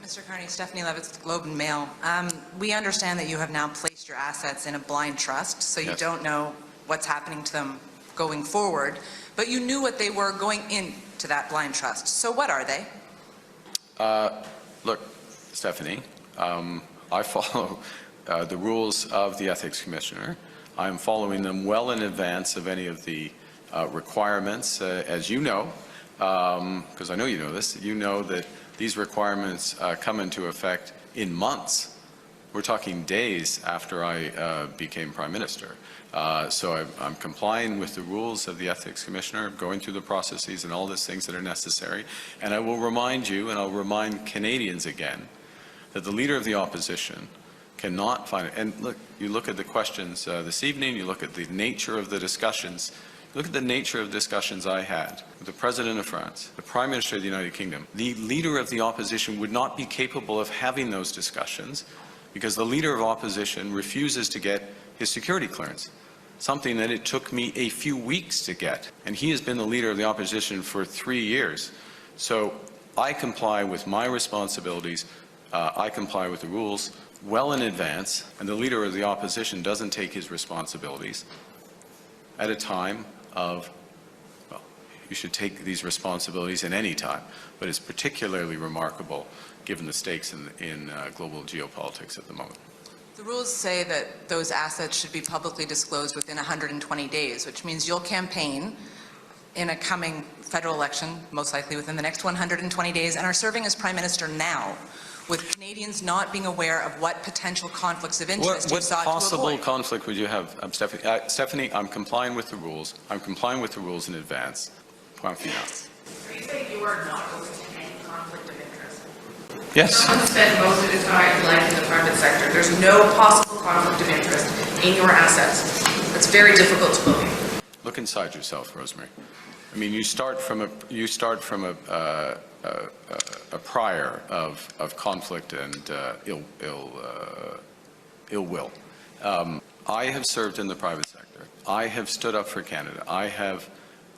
Mr. Carney, Stephanie Levitz with the Globe and Mail. We understand that you have now placed your assets in a blind trust, so you don't know what's happening to them going forward, but you knew what they were going into that blind trust. So what are they? Look, Stephanie, I follow the rules of the Ethics Commissioner. I'm following them well in advance of any of the requirements, as you know, because I know you know this. You know that these requirements come into effect in months. We're talking days after I became Prime Minister. So I'm complying with the rules of the Ethics Commissioner, going through the processes and all these things that are necessary. And I will remind you, and I'll remind Canadians again, that the Leader of the Opposition cannot find it. And look, you look at the questions this evening, you look at the nature of the discussions. Look at the nature of discussions I had with the President of France, the Prime Minister of the United Kingdom. The Leader of the Opposition would not be capable of having those discussions because the Leader of Opposition refuses to get his security clearance, something that it took me a few weeks to get. And he has been the Leader of the Opposition for 3 years. So I comply with my responsibilities. I comply with the rules well in advance, and the Leader of the Opposition doesn't take his responsibilities at a time of, well, you should take these responsibilities at any time, but it's particularly remarkable given the stakes in global geopolitics at the moment. The rules say that those assets should be publicly disclosed within 120 days, which means you'll campaign in a coming federal election, most likely within the next 120 days, and are serving as Prime Minister now, with Canadians not being aware of what potential conflicts of interest you sought to avoid. What possible conflict would you have, Stephanie? Stephanie, I'm complying with the rules. I'm complying with the rules in advance. Point final. Are you saying you are not open to any conflict of interest? Yes. Someone spent most of his life in the private sector. There's no possible conflict of interest in your assets. It's very difficult to believe. Look inside yourself, Rosemary. I mean, you start from a prior of conflict and ill will. I have served in the private sector. I have stood up for Canada. I have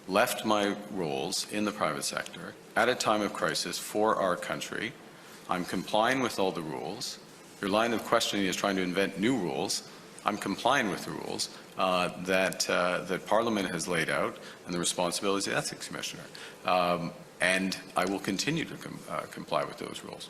left my roles in the private sector at a time of crisis for our country. I'm complying with all the rules. Your line of questioning is trying to invent new rules. I'm complying with the rules that Parliament has laid out and the responsibilities of the Ethics Commissioner. And I will continue to comply with those rules.